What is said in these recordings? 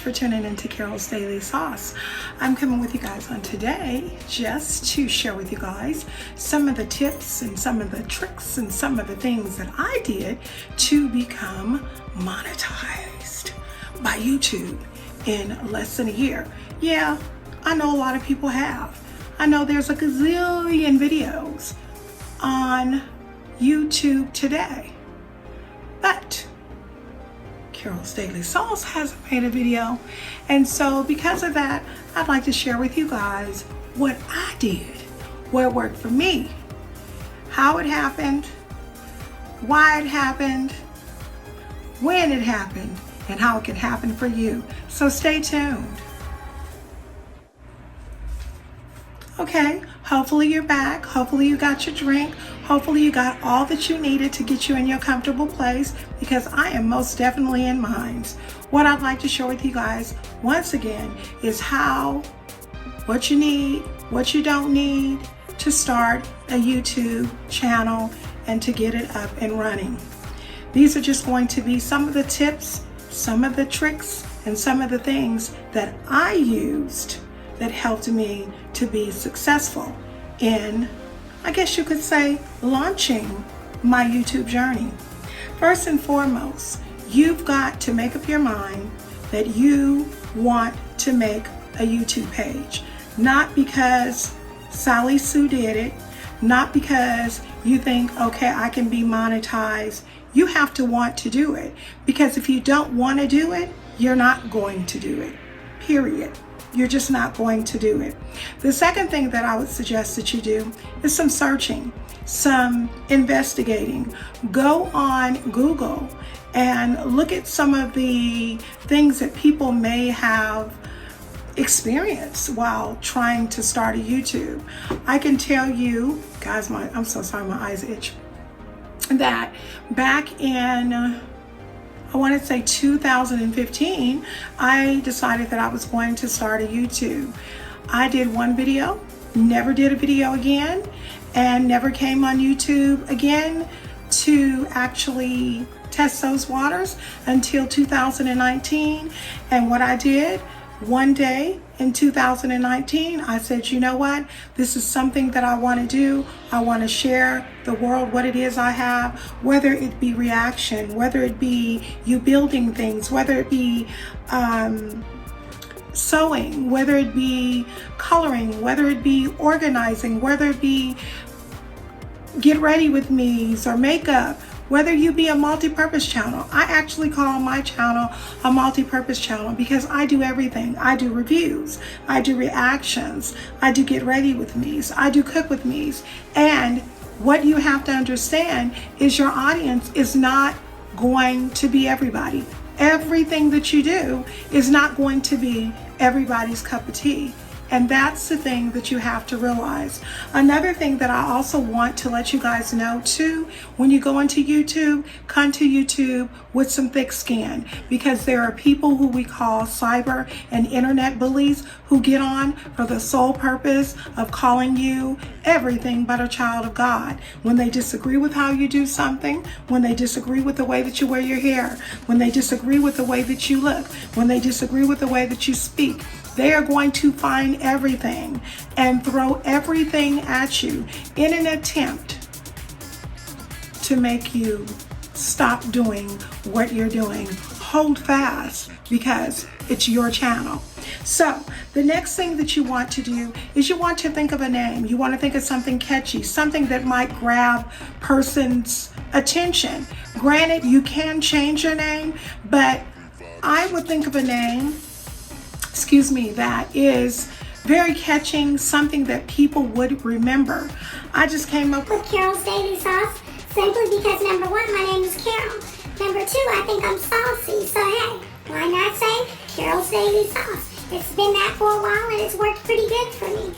for tuning into Carol's Daily Sauce. I'm coming with you guys on today just to share with you guys some of the tips and some of the tricks and some of the things that I did to become monetized by YouTube in less than a year. Yeah, I know a lot of people have. I know there's a gazillion videos on YouTube today, but Carol's Daily Sauce hasn't made a video, and so because of that, I'd like to share with you guys what I did, what worked for me, how it happened, why it happened, when it happened, and how it can happen for you. So stay tuned. Okay, hopefully you're back. Hopefully you got your drink. Hopefully you got all that you needed to get you in your comfortable place, because I am most definitely in mine. What I'd like to share with you guys once again is what you need, what you don't need to start a YouTube channel and to get it up and running. These are just going to be some of the tips, some of the tricks, and some of the things that I used that helped me to be successful in, I guess you could say, launching my YouTube journey. First and foremost, you've got to make up your mind that you want to make a YouTube page. Not because Sally Sue did it, not because you think, okay, I can be monetized. You have to want to do it, because if you don't want to do it, you're not going to do it, period. You're just not going to do it. The second thing that I would suggest that you do is some searching, some investigating. Go on Google and look at some of the things that people may have experienced while trying to start a YouTube. I can tell you, guys, I'm so sorry, my eyes itch, that back in, I want to say 2015, I decided that I was going to start a YouTube. I did one video, never did a video again, and never came on YouTube again to actually test those waters until 2019. And what I did one day in 2019, I said, you know what? This is something that I want to do. I want to share the world what it is I have, whether it be reaction, whether it be you building things, whether it be sewing, whether it be coloring, whether it be organizing, whether it be get ready with me's or makeup, whether you be a multi-purpose channel. I actually call my channel a multi-purpose channel because I do everything. I do reviews, I do reactions, I do get ready with me's, I do cook with me's. And what you have to understand is your audience is not going to be everybody. Everything that you do is not going to be everybody's cup of tea. And that's the thing that you have to realize. Another thing that I also want to let you guys know too, when you go into YouTube, come to YouTube with some thick skin, because there are people who we call cyber and internet bullies who get on for the sole purpose of calling you everything but a child of God. When they disagree with how you do something, when they disagree with the way that you wear your hair, when they disagree with the way that you look, when they disagree with the way that you speak, they are going to find everything and throw everything at you in an attempt to make you stop doing what you're doing. Hold fast, because it's your channel. So the next thing that you want to do is you want to think of a name. You want to think of something catchy, something that might grab person's attention. Granted, you can change your name, but I would think of a name, that is very catching, something that people would remember. I just came up with Carol's Daily Sauce simply because, number one, my name is Carol. Number two, I think I'm saucy. So hey, why not say Carol's Daily Sauce? It's been that for a while and it's worked pretty good for me.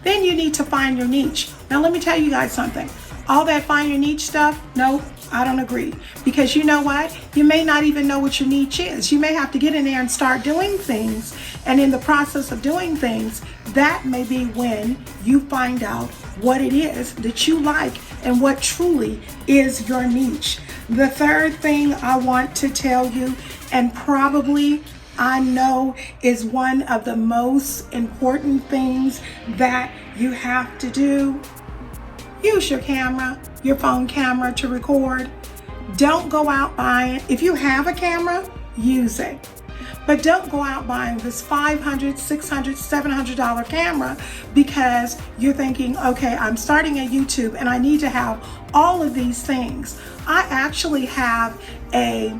Then you need to find your niche. Now let me tell you guys something. All that find your niche stuff, nope, I don't agree. Because you know what? You may not even know what your niche is. You may have to get in there and start doing things. And in the process of doing things, that may be when you find out what it is that you like and what truly is your niche. The third thing I want to tell you, and probably I know is one of the most important things that you have to do. Use your camera, your phone camera to record. Don't go out buying. If you have a camera, use it. But don't go out buying this $500, $600, $700 camera because you're thinking, okay, I'm starting a YouTube and I need to have all of these things. I actually have a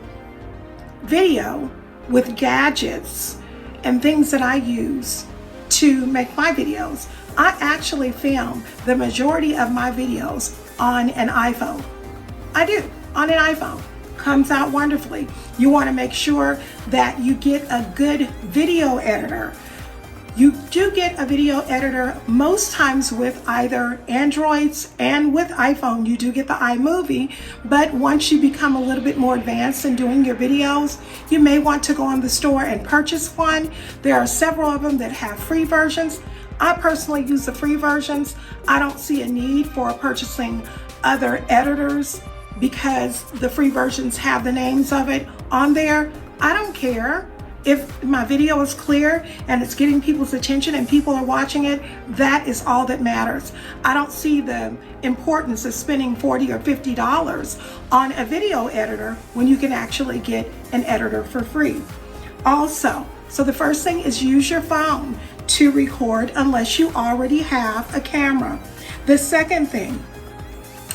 video with gadgets and things that I use to make my videos. I actually film the majority of my videos on an iPhone. I do, on an iPhone. Comes out wonderfully. You want to make sure that you get a good video editor. You do get a video editor most times with either Androids and with iPhone. You do get the iMovie, but once you become a little bit more advanced in doing your videos, you may want to go on the store and purchase one. There are several of them that have free versions. I personally use the free versions. I don't see a need for purchasing other editors because the free versions have the names of it on there. I don't care. If my video is clear and it's getting people's attention and people are watching it, that is all that matters. I don't see the importance of spending $40 or $50 on a video editor when you can actually get an editor for free. Also, so the first thing is use your phone to record unless you already have a camera. The second thing,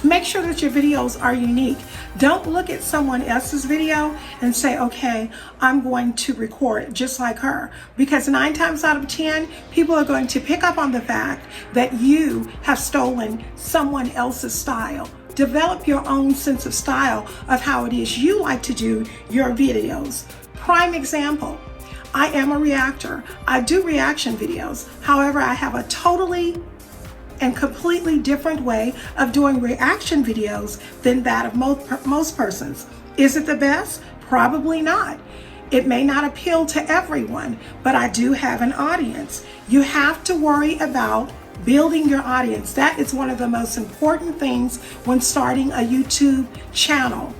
make sure that your videos are unique. Don't look at someone else's video and say, okay, I'm going to record just like her. Because 9 times out of 10, people are going to pick up on the fact that you have stolen someone else's style. Develop your own sense of style of how it is you like to do your videos. Prime example, I am a reactor. I do reaction videos. However, I have a totally and completely different way of doing reaction videos than that of most persons. Is it the best? Probably not. It may not appeal to everyone, but I do have an audience. You have to worry about building your audience. That is one of the most important things when starting a YouTube channel.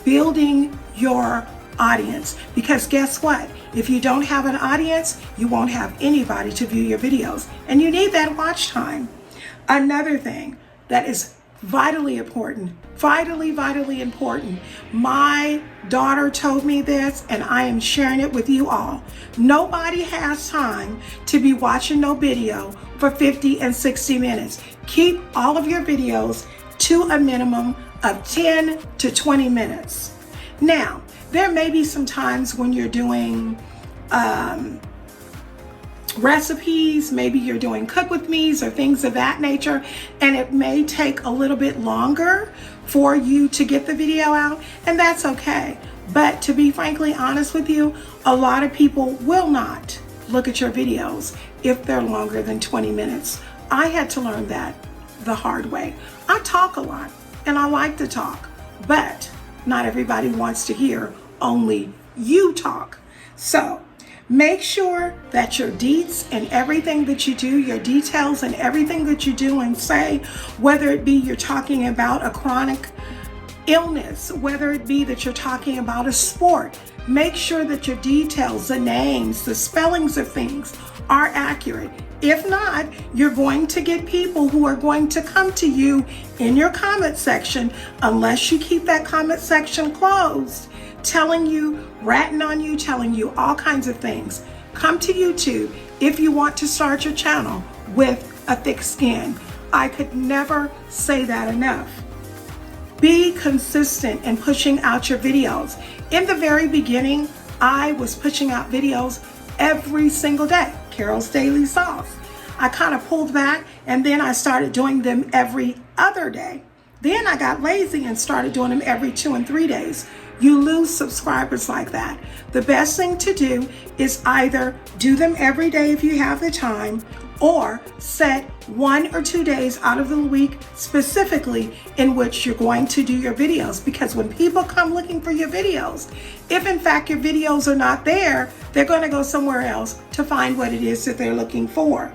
Building your audience. Because guess what? If you don't have an audience, you won't have anybody to view your videos. And you need that watch time. Another thing that is vitally important, vitally important. My daughter told me this and I am sharing it with you all. Nobody has time to be watching no video for 50 and 60 minutes. Keep all of your videos to a minimum of 10 to 20 minutes. Now, there may be some times when you're doing recipes, maybe you're doing cook with me's or things of that nature, and it may take a little bit longer for you to get the video out, and that's okay. But to be frankly honest with you, a lot of people will not look at your videos if they're longer than 20 minutes. I had to learn that the hard way. I talk a lot and I like to talk, but not everybody wants to hear only you talk. So make sure that your deets and everything that you do, your details and everything that you do and say, whether it be you're talking about a chronic illness, whether it be that you're talking about a sport, make sure that your details, the names, the spellings of things are accurate. If not, you're going to get people who are going to come to you in your comment section, unless you keep that comment section closed, telling you, ratting on you, telling you all kinds of things. Come to YouTube if you want to start your channel with a thick skin. I could never say that enough. Be consistent in pushing out your videos. In the very beginning, I was pushing out videos every single day. Carol's Daily Sauce. I kind of pulled back and then I started doing them every other day. Then I got lazy and started doing them every 2 and 3 days. You lose subscribers like that. The best thing to do is either do them every day if you have the time, or set 1 or 2 days out of the week specifically in which you're going to do your videos. Because when people come looking for your videos, if in fact your videos are not there, they're going to go somewhere else to find what it is that they're looking for.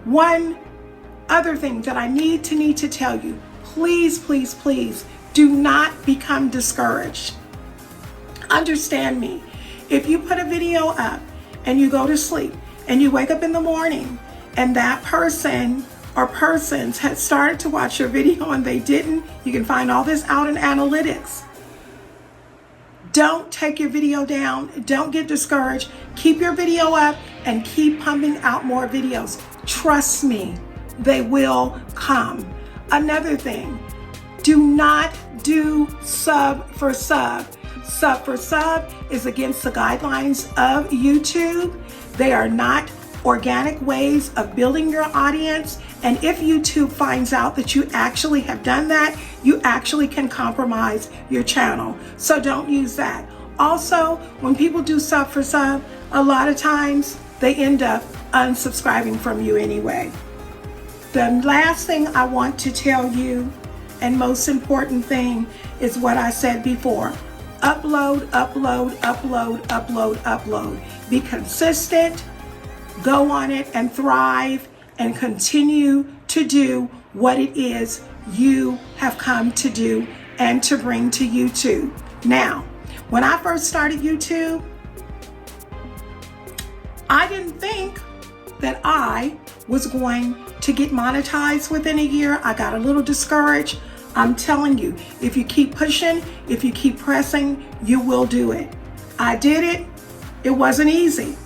One other thing that I need to tell you, please, please, please, do not become discouraged. Understand me. If you put a video up and you go to sleep and you wake up in the morning and that person or persons had started to watch your video and they didn't, you can find all this out in analytics. Don't take your video down. Don't get discouraged. Keep your video up and keep pumping out more videos. Trust me, they will come. Another thing, do not do sub for sub. Sub for sub is against the guidelines of YouTube. They are not organic ways of building your audience. And if YouTube finds out that you actually have done that, you actually can compromise your channel. So don't use that. Also, when people do sub for sub, a lot of times they end up unsubscribing from you anyway. The last thing I want to tell you, and most important thing, is what I said before. Upload, upload, upload, upload, upload. Be consistent, go on it and thrive, and continue to do what it is you have come to do and to bring to YouTube. Now, when I first started YouTube, I didn't think that I was going to get monetized within a year. I got a little discouraged. I'm telling you, if you keep pushing, if you keep pressing, you will do it. I did it. It wasn't easy.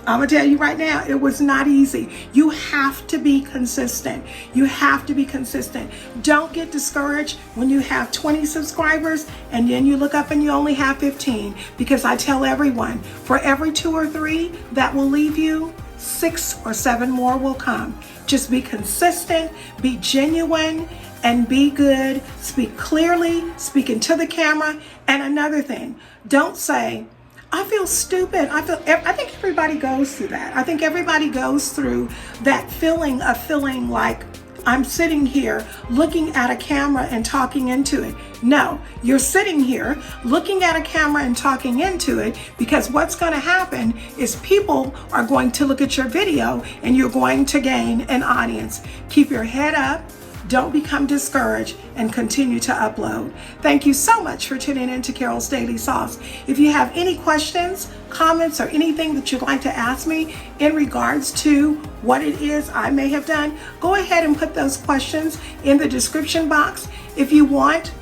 I'm gonna tell you right now, it was not easy. You have to be consistent. You have to be consistent. Don't get discouraged when you have 20 subscribers and then you look up and you only have 15, because I tell everyone, for every 2 or 3 that will leave you, 6 or 7 more will come. Just be consistent, be genuine, and be good. Speak clearly, speak into the camera. And another thing, don't say, I feel stupid. I think everybody goes through that. I think everybody goes through that feeling of feeling like I'm sitting here looking at a camera and talking into it. No, you're sitting here looking at a camera and talking into it, because what's going to happen is people are going to look at your video and you're going to gain an audience. Keep your head up. Don't become discouraged, and continue to upload. Thank you so much for tuning in to Carol's Daily Sauce. If you have any questions, comments, or anything that you'd like to ask me in regards to what it is I may have done, go ahead and put those questions in the description box. If you want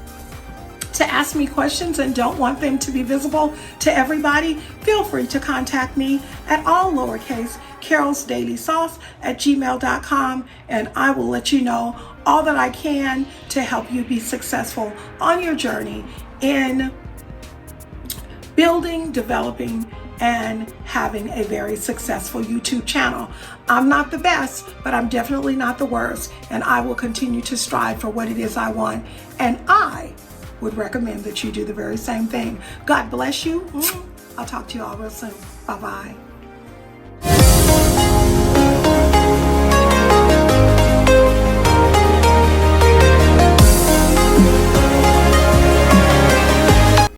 to ask me questions and don't want them to be visible to everybody, feel free to contact me at all lowercase carolsdailysauce@gmail.com, and I will let you know all that I can to help you be successful on your journey in building, developing, and having a very successful YouTube channel. I'm not the best, but I'm definitely not the worst, and I will continue to strive for what it is I want, and I would recommend that you do the very same thing. God bless you. I'll talk to you all real soon. Bye-bye.